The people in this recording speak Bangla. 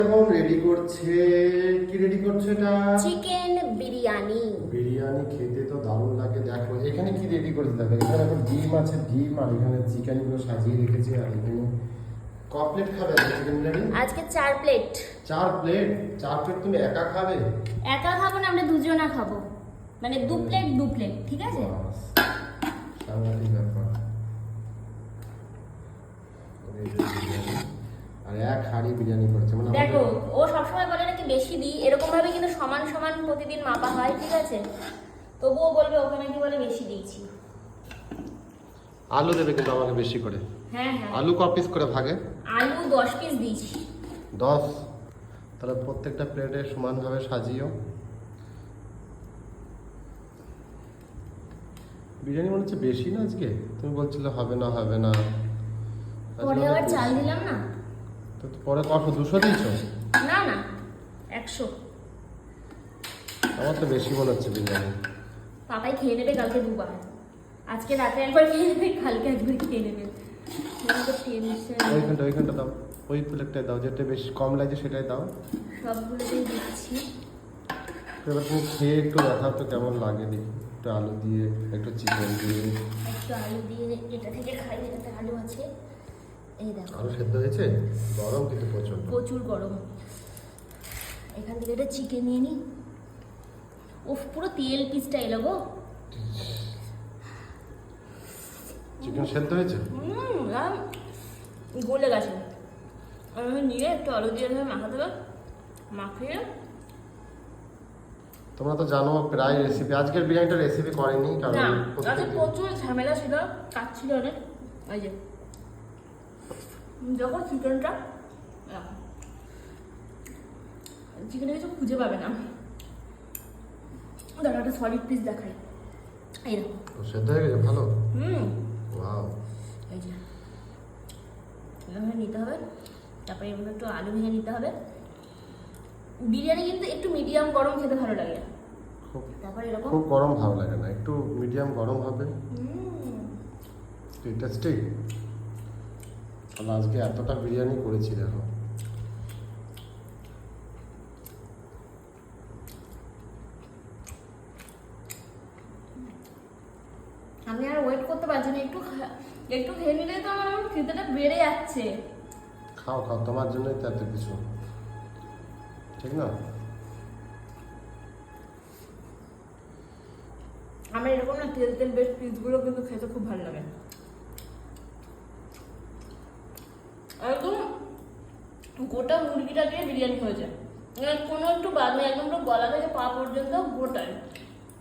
এখন রেডি করছে, কি রেডি করছে এটা? চিকেন বিরিয়ানি। বিরিয়ানি খেতে তো দারুণ লাগে। দেখো এখানে কি রেডি করতে হবে, এখানে এখন ডিম আছে, ডিম আর এখানে চিকেন গুলো সাজিয়ে রেখেছে। আর এখানে ক প্লেট খাবে চিকেন বিরিয়ানি? আজকে 4 প্লেট। 4 প্লেট? 4 প্লেট তুমি একা খাবে? একা খাবো না, আমরা দুজনা খাবো, মানে 2 প্লেট 2 প্লেট, ঠিক আছে? সাংঘাতিক ব্যাপার। আর এক হাঁড়ি বিরিয়ানি করছে, মানে দেখো ও সবসময় বলে নাকি বেশি দিই, এরকম ভাবে কিন্তু সমান সমান প্রতিদিন মাপা হয়, ঠিক আছে? তবুও বলবে ওকে নাকি বলে বেশি দিয়েছি। আলু দেবে কিন্তু আমাকে বেশি করে। হ্যাঁ হ্যাঁ, আলু ক পিস করে ভাগে? আলু 10 পিস দিয়েছি। 10? তাহলে প্রত্যেকটা প্লেটে সমানভাবে সাজিও। বিরিয়ানি মনে হচ্ছে বেশি না আজকে, তুমি বলছিলে হবে না হবে না। পরে আবার চাল দিলাম না। তো পরে কত 200 দিয়েছো? না না, 100। আমার তো বেশি মনে হচ্ছে বিরিয়ানি। পাপাই খেয়ে নেবে কালকে 2 বার, আজকে রাতে একবার খেয়ে নেবে, কালকে একবার খেয়ে নেবে। ওইখানটা দাও, ওই প্লেটটাই দাও, যেটা বেশি কম লাগছে সেটাই দাও। সবগুলোতেই দিচ্ছি। এবার তুমি খেয়ে একটু দেখাও তো কেমন লাগে, দেখি একটু আলু দিয়ে, একটু চিকেন দিয়ে। একটু আলু দিয়ে এটা থেকে খাই, এটাতে আলু আছে। এই দেখো আলু সেদ্ধ হয়েছে? গরম কিন্তু প্রচন্ড। প্রচুর গরম। এখান থেকে একটা চিকেন নিয়ে নি। উফ, পুরো তেল পিসটা এলো গো। চিকেন সেদ্ধ হয়েছে? গলে গেছে। আমি নিয়ে একটু আলু দিয়ে মাখাতে হবে, মাখিয়ে। তোমরা তো জানো প্রায় রেসিপি, আজকের বিরিয়ানিটা রেসিপি করেনি কারণ না, আজকে প্রচুর ঝামেলা ছিল, কাজ ছিল অনেক। ওই যে যখন চিকেনটা চিকেনে কিছু খুঁজে পাবে না, দাঁড়া একটা সলিড পিস দেখাই। এইরকম সেদ্ধ হয়ে গেছে ভালো। ওয়াও। এই যে এভাবে নিতে হবে, তারপরে এভাবে একটু আলু ভেঙে নিতে হবে। বিরিয়ানি কিন্তু একটু মিডিয়াম গরম খেতে ভালো লাগে। তারপরে এরকম খুব গরম ভালো লাগে না, একটু মিডিয়াম গরম হবে। টেস্টি। তাহলে আজকে এতটা বিরিয়ানি করেছি দেখো। আমি আর ওয়েট করতে পারছি না, একটু খেয়ে নিলে তো আমার খেতেটা বেড়ে যাচ্ছে। খাও খাও, তোমার জন্যই তো এত কিছু, ঠিক না? আমার এরকম না তেল তেল বেশ পিসগুলো কিন্তু খেতে খুব ভালো লাগে। একদম গোটা মুরগিটা দিয়ে বিরিয়ানি হয়েছে, কোনো একটু বাদ নেই, একদম পুরো গলা থেকে পা পর্যন্ত গোটায়।